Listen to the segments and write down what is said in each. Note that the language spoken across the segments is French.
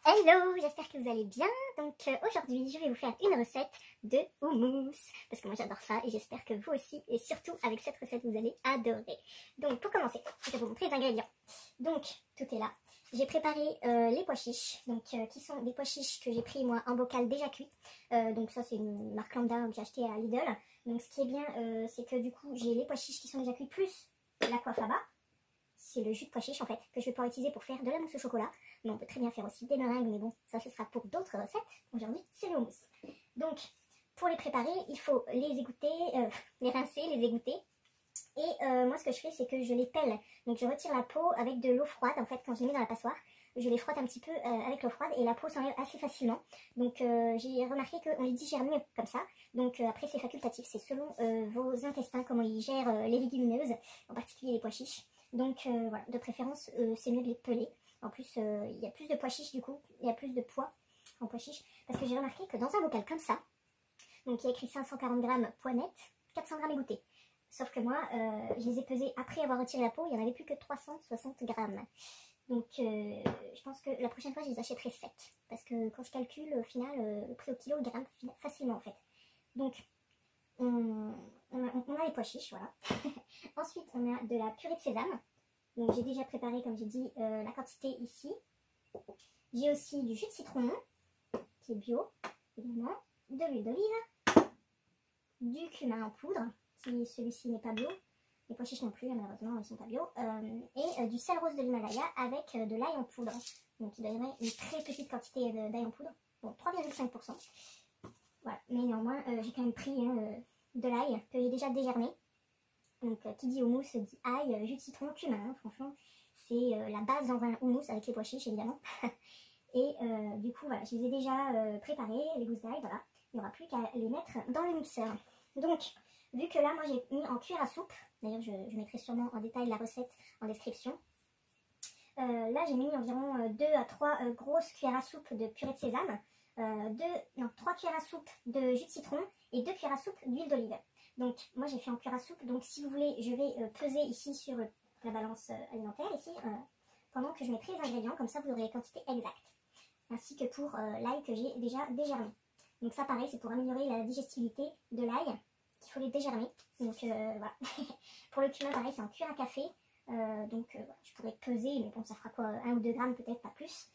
Hello, j'espère que vous allez bien. Donc aujourd'hui, je vais vous faire une recette de houmous. Parce que moi j'adore ça et j'espère que vous aussi. Et surtout avec cette recette, vous allez adorer. Donc pour commencer, je vais vous montrer les ingrédients. Donc tout est là. J'ai préparé les pois chiches. Donc qui sont des pois chiches que j'ai pris moi en bocal déjà cuit. Donc ça c'est une marque lambda que j'ai acheté à Lidl. Donc ce qui est bien, c'est que du coup j'ai les pois chiches qui sont déjà cuits plus la coiffe à bas. C'est le jus de pois chiche en fait que je vais pouvoir utiliser pour faire de la mousse au chocolat. Mais on peut très bien faire aussi des meringues, mais bon, ça ce sera pour d'autres recettes. Aujourd'hui, c'est le houmous. Donc, pour les préparer, il faut les égoutter, les rincer, les égoutter. Et moi, ce que je fais, c'est que je les pèle. Donc, je retire la peau avec de l'eau froide. En fait, quand je les mets dans la passoire, je les frotte un petit peu avec l'eau froide et la peau s'enlève assez facilement. Donc, j'ai remarqué qu'on les digère mieux comme ça. Donc, après, c'est facultatif. C'est selon vos intestins, comment ils gèrent les légumineuses, en particulier les pois chiches. Donc, voilà, de préférence, c'est mieux de les peler. En plus, il y a plus de pois chiches du coup, il y a plus de poids en pois chiches. Parce que j'ai remarqué que dans un bocal comme ça, donc il y a écrit 540 g pois net, 400 g égouttés. Sauf que moi, je les ai pesés après avoir retiré la peau, il n'y en avait plus que 360 g. Donc je pense que la prochaine fois, je les achèterai secs. Parce que quand je calcule, au final, le prix au kilo, il grimpe facilement en fait. Donc, on a les pois chiches, voilà. Ensuite, on a de la purée de sésame. Donc j'ai déjà préparé, comme j'ai dit, la quantité ici. J'ai aussi du jus de citron, qui est bio, évidemment, de l'huile d'olive, du cumin en poudre, qui celui-ci n'est pas bio, les pois chiches non plus, malheureusement, ils ne sont pas bio, et du sel rose de l'Himalaya avec de l'ail en poudre. Donc il donnerait une très petite quantité d'ail en poudre, bon 3,5%. Voilà, mais néanmoins, j'ai quand même pris de l'ail que j'ai déjà dégermé. Donc qui dit houmous dit ail, jus de citron, cumin, hein, franchement c'est la base dans un houmous avec les pois chiches évidemment. Et du coup voilà, je les ai déjà préparés, les gousses d'ail, voilà. Il n'y aura plus qu'à les mettre dans le mixeur. Donc vu que là moi j'ai mis en cuillère à soupe, d'ailleurs je mettrai sûrement en détail la recette en description. Là j'ai mis environ 2 à 3 grosses cuillères à soupe de purée de sésame, 3 cuillères à soupe de jus de citron et 2 cuillères à soupe d'huile d'olive. Donc moi j'ai fait en cuillère à soupe, donc si vous voulez je vais peser ici sur la balance alimentaire ici pendant que je mettrai les ingrédients, comme ça vous aurez les quantités exactes. Ainsi que pour l'ail que j'ai déjà dégermé. Donc ça pareil, c'est pour améliorer la digestibilité de l'ail qu'il faut les dégermer. Donc voilà. Pour le cumin pareil, c'est en cuillère à café. Donc voilà, je pourrais peser, mais bon ça fera quoi, 1 ou 2 grammes peut-être, pas plus.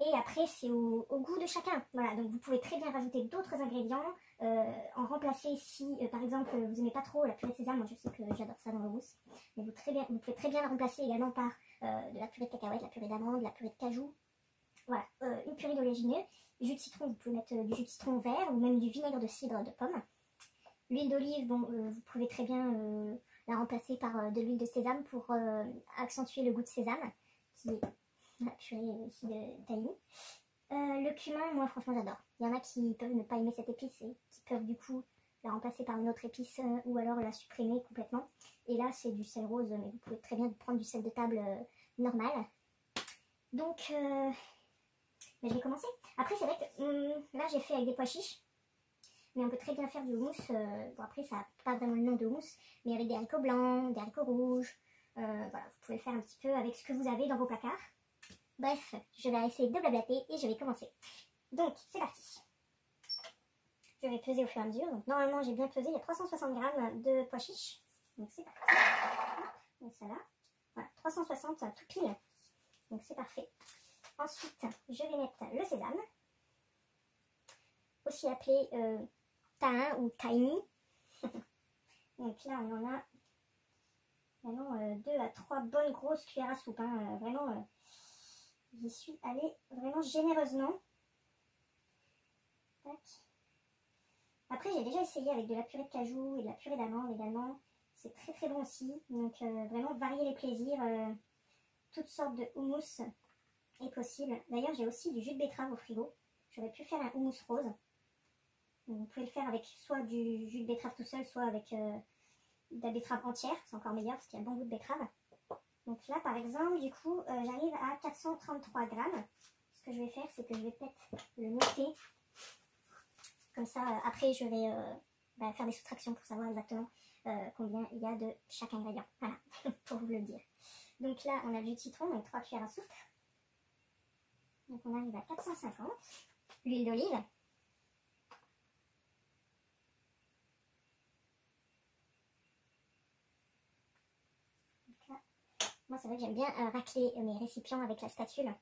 Et après c'est au goût de chacun. Voilà, donc vous pouvez très bien rajouter d'autres ingrédients, en remplacer si par exemple vous n'aimez pas trop la purée de sésame, moi je sais que j'adore ça dans le houmous. Mais vous pouvez très bien la remplacer également par de la purée de cacahuètes, la purée d'amande, la purée de cajou. Voilà, une purée d'oléagineux, jus de citron, vous pouvez mettre du jus de citron vert ou même du vinaigre de cidre de pomme. L'huile d'olive, bon, vous pouvez très bien la remplacer par de l'huile de sésame pour accentuer le goût de sésame, qui est la purée ici de tahini. Le cumin, moi franchement j'adore. Il y en a qui peuvent ne pas aimer cette épice et qui peuvent du coup la remplacer par une autre épice ou alors la supprimer complètement. Et là c'est du sel rose, mais vous pouvez très bien prendre du sel de table normal. Donc mais je vais commencer. Après c'est vrai que là j'ai fait avec des pois chiches, mais on peut très bien faire du houmous. Bon après ça n'a pas vraiment le nom de houmous, mais avec des haricots blancs, des haricots rouges. Voilà, vous pouvez le faire un petit peu avec ce que vous avez dans vos placards. Bref, je vais essayer de blablater et je vais commencer. Donc, c'est parti. Je vais peser au fur et à mesure. Donc, normalement, j'ai bien pesé. Il y a 360 g de pois chiches. Donc, c'est parti. Donc, ça là. Voilà, 360 tout pile. Donc, c'est parfait. Ensuite, je vais mettre le sésame. Aussi appelé tahin ou tahini. Donc, là, on en a vraiment 2 à 3 bonnes grosses cuillères à soupe. Hein, vraiment... J'y suis allée vraiment généreusement. Tac. Après, j'ai déjà essayé avec de la purée de cajou et de la purée d'amande également. C'est très très bon aussi. Donc vraiment varier les plaisirs. Toutes sortes de houmous est possible. D'ailleurs, j'ai aussi du jus de betterave au frigo. J'aurais pu faire un houmous rose. Donc, vous pouvez le faire avec soit du jus de betterave tout seul, soit avec de la betterave entière. C'est encore meilleur parce qu'il y a un bon goût de betterave. Donc là, par exemple, du coup, j'arrive à 433 grammes. Ce que je vais faire, c'est que je vais peut-être le noter. Comme ça, après, je vais faire des soustractions pour savoir exactement combien il y a de chaque ingrédient. Voilà, pour vous le dire. Donc là, on a du citron, donc 3 cuillères à soupe. Donc on arrive à 450. L'huile d'olive. Moi c'est vrai que j'aime bien racler mes récipients avec la spatule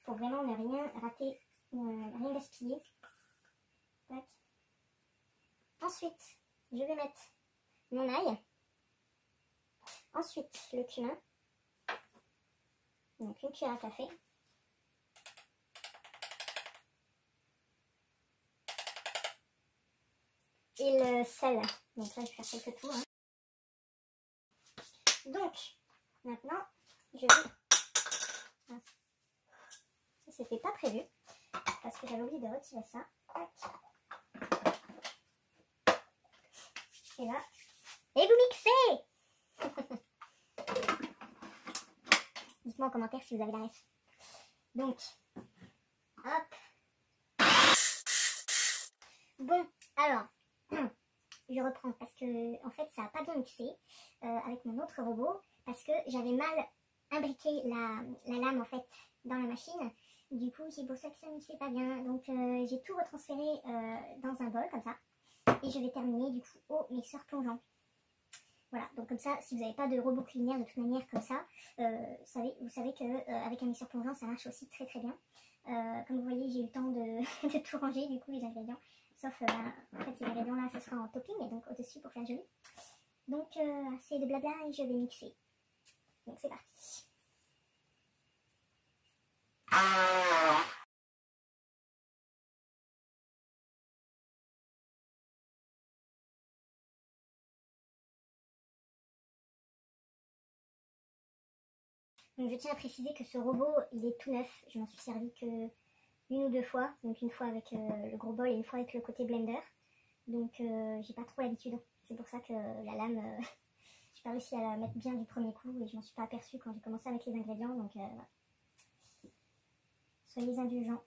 pour vraiment ne rien rater, rien gaspiller. Tac. Ensuite, je vais mettre mon ail. Ensuite, le cumin. Donc une cuillère à café. Et le sel. Donc là, je vais faire quelques tours. Hein. Donc, maintenant, je vais... Ça, c'était pas prévu. Parce que j'avais oublié de retirer ça. Tac. Et là... Et vous mixez. Dites-moi en commentaire si vous avez la ref. Donc, hop. Bon, alors... Je reprends parce que en fait ça n'a pas bien mixé avec mon autre robot parce que j'avais mal imbriqué la lame en fait dans la machine. Du coup c'est pour ça que ça ne mixait pas bien. Donc j'ai tout retransféré dans un bol comme ça et je vais terminer du coup au mixeur plongeant. Voilà, donc comme ça si vous n'avez pas de robot culinaire de toute manière comme ça, vous savez qu'avec un mixeur plongeant ça marche aussi très très bien. Comme vous voyez j'ai eu le temps de tout ranger du coup les ingrédients. Sauf en fait ces ingrédients là ce sera en topping et donc au dessus pour faire joli. Donc c'est de blabla et je vais mixer. Donc c'est parti. Donc je tiens à préciser que ce robot il est tout neuf. Je m'en suis servi que une ou deux fois. Donc une fois avec le gros bol et une fois avec le côté blender. Donc j'ai pas trop l'habitude. C'est pour ça que la lame, j'ai pas réussi à la mettre bien du premier coup et je m'en suis pas aperçue quand j'ai commencé à mettre les ingrédients. Donc voilà. Soyez indulgents.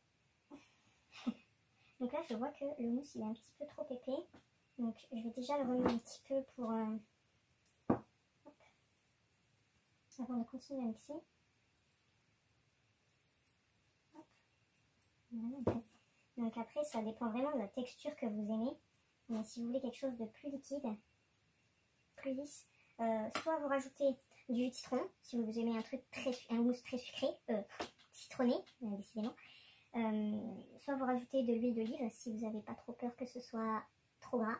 Donc là je vois que le mousse il est un petit peu trop épais. Donc je vais déjà le remuer un petit peu pour avant de continuer à mixer. Hop. Voilà. Donc après ça dépend vraiment de la texture que vous aimez. Mais si vous voulez quelque chose de plus liquide, plus lisse, soit vous rajoutez du jus de citron, si vous aimez un mousse très sucré, citronné, décidément. Soit vous rajoutez de l'huile d'olive si vous n'avez pas trop peur que ce soit trop gras.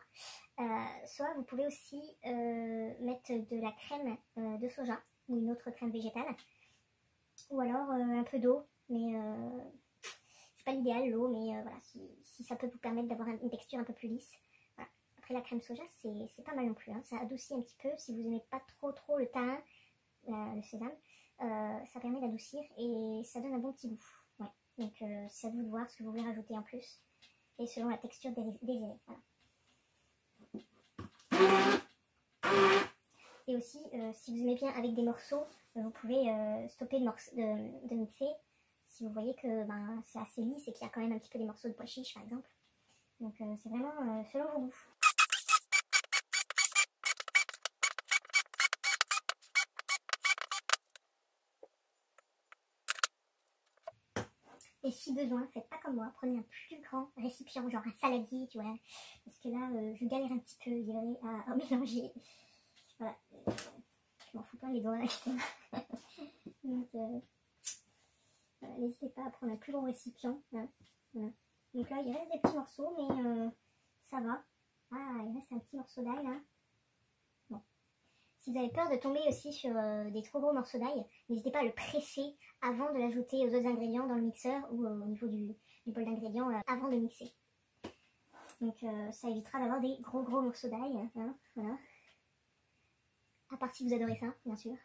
Soit vous pouvez aussi mettre de la crème de soja ou une autre crème végétale. Ou alors un peu d'eau, mais c'est pas l'idéal l'eau, mais voilà, si ça peut vous permettre d'avoir une texture un peu plus lisse. Voilà. Après la crème soja c'est pas mal non plus, hein. Ça adoucit un petit peu si vous n'aimez pas trop le thym, le sésame. Ça permet d'adoucir et ça donne un bon petit goût. Ouais. Donc c'est à vous de voir ce que vous voulez rajouter en plus et selon la texture désirée. Voilà. Et aussi si vous aimez bien avec des morceaux, vous pouvez stopper de mixer si vous voyez que c'est assez lisse et qu'il y a quand même un petit peu des morceaux de pois chiches par exemple. Donc c'est vraiment selon vos goûts. Et si besoin, faites pas comme moi, prenez un plus grand récipient, genre un saladier, tu vois. Parce que là, je galère un petit peu, je dirais, à mélanger. Voilà. Je m'en fous pas les doigts, etc. Donc, voilà, n'hésitez pas à prendre un plus gros récipient. Hein. Voilà. Donc là, il reste des petits morceaux, mais ça va. Ah, il reste un petit morceau d'ail, là. Bon. Si vous avez peur de tomber aussi sur des trop gros morceaux d'ail, n'hésitez pas à le presser avant de l'ajouter aux autres ingrédients dans le mixeur ou au niveau du bol d'ingrédients avant de mixer. Donc ça évitera d'avoir des gros morceaux d'ail. Hein, voilà. À part si vous adorez ça, bien sûr.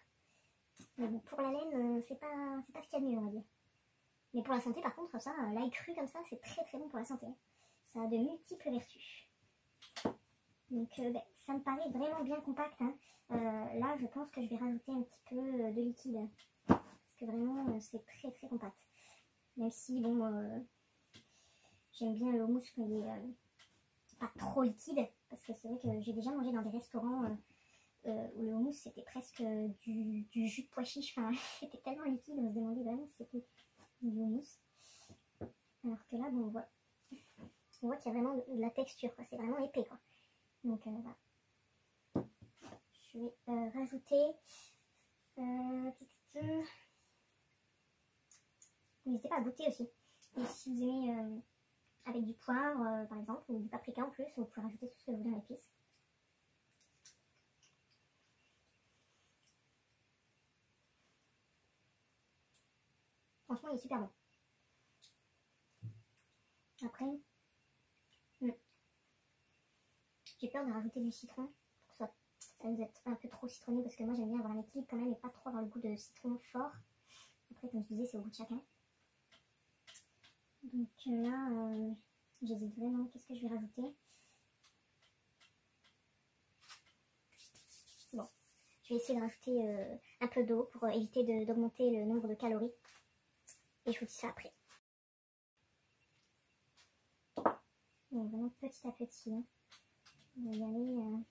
Mais bon, pour la laine, c'est pas ce qu'il y a de mieux, on va dire. Mais pour la santé, par contre, ça, l'ail cru comme ça, c'est très bon pour la santé. Ça a de multiples vertus. Donc ça me paraît vraiment bien compact. Hein. Là, je pense que je vais rajouter un petit peu de liquide. Parce que vraiment, c'est très compact. Même si, bon, j'aime bien le houmous quand il est pas trop liquide. Parce que c'est vrai que j'ai déjà mangé dans des restaurants où le houmous, c'était presque du jus de pois chiche. Enfin, c'était tellement liquide, on se demandait vraiment si c'était du houmous. que là, bon, on voit qu'il y a vraiment de la texture, quoi. C'est vraiment épais, quoi. Donc voilà. Je vais rajouter... N'hésitez pas à goûter aussi. Et si vous aimez avec du poivre, par exemple, ou du paprika en plus, vous pouvez rajouter tout ce que vous voulez en épices. Franchement, il est super bon. Après, j'ai peur de rajouter du citron pour que ça vous êtes un peu trop citronné, parce que moi j'aime bien avoir un équilibre quand même et pas trop avoir le goût de citron fort. Après, comme je disais, c'est au goût de chacun. Donc là, j'hésite vraiment. Qu'est-ce que je vais rajouter? Bon, je vais essayer de rajouter un peu d'eau pour éviter d'augmenter le nombre de calories. Et je vous dis ça après. Donc vraiment petit à petit. Hein. On va y aller.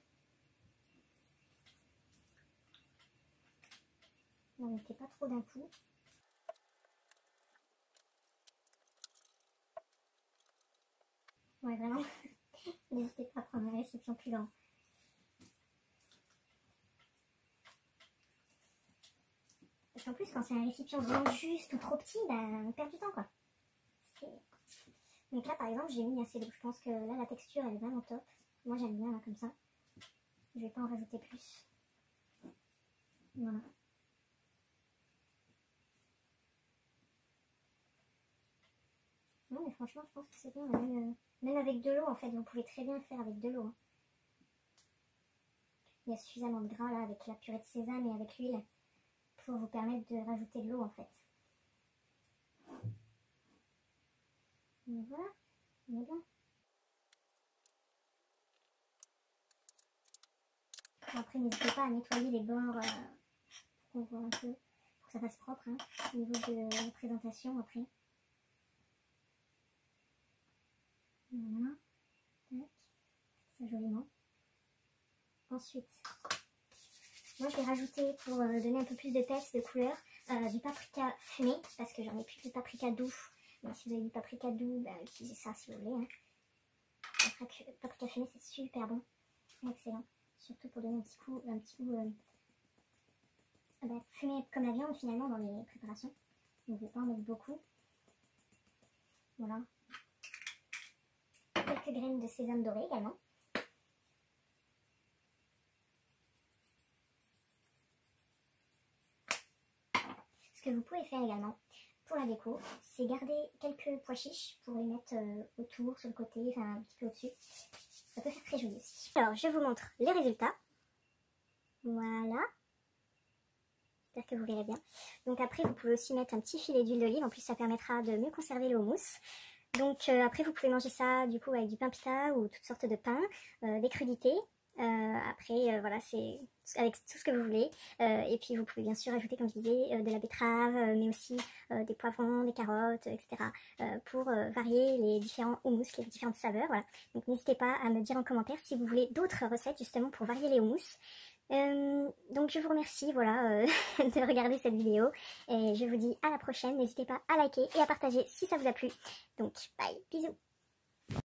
N'en mettez pas trop d'un coup. Ouais, vraiment. N'hésitez pas à prendre un récipient plus grand. Parce qu'en plus, quand c'est un récipient vraiment juste ou trop petit, ben, on perd du temps, quoi. Donc là, par exemple, j'ai mis assez d'eau. Je pense que là, la texture, elle est vraiment top. Moi, j'aime bien, là, comme ça. Je vais pas en rajouter plus. Voilà. Non, mais franchement, je pense que c'est bon. Même avec de l'eau, en fait, vous pouvez très bien le faire avec de l'eau. Hein. Il y a suffisamment de gras, là, avec la purée de sésame et avec l'huile, pour vous permettre de rajouter de l'eau, en fait. Donc voilà, on est bien. Après, n'hésitez pas à nettoyer les bords pour qu'on voit un peu, pour que ça fasse propre, hein, au niveau de la présentation après. Voilà, tac, ça joliment. Ensuite, moi je vais rajouter, pour donner un peu plus de peps, de couleur, du paprika fumé, parce que j'en ai plus de paprika doux. Mais si vous avez du paprika doux, bah, utilisez ça si vous voulez. Hein. Le paprika fumé, c'est super bon, excellent. Surtout pour donner un petit goût fumé comme la viande finalement dans les préparations. Donc je ne vais pas en mettre beaucoup. Voilà. Quelques graines de sésame doré également. Ce que vous pouvez faire également pour la déco, c'est garder quelques pois chiches pour les mettre autour, sur le côté, enfin un petit peu au-dessus. Ça peut faire très joli aussi. Alors je vous montre les résultats. Voilà. J'espère que vous verrez bien. Donc après vous pouvez aussi mettre un petit filet d'huile d'olive. En plus ça permettra de mieux conserver le houmous. Donc après vous pouvez manger ça du coup avec du pain pita ou toutes sortes de pains, des crudités. Après voilà, c'est avec tout ce que vous voulez. Et puis vous pouvez bien sûr ajouter, comme je disais, de la betterave, mais aussi des poivrons, des carottes, etc. Pour varier les différents houmous, les différentes saveurs. Voilà. Donc n'hésitez pas à me dire en commentaire si vous voulez d'autres recettes justement pour varier les houmous. Donc je vous remercie voilà, de regarder cette vidéo et je vous dis à la prochaine. N'hésitez pas à liker et à partager si ça vous a plu. Donc bye, bisous.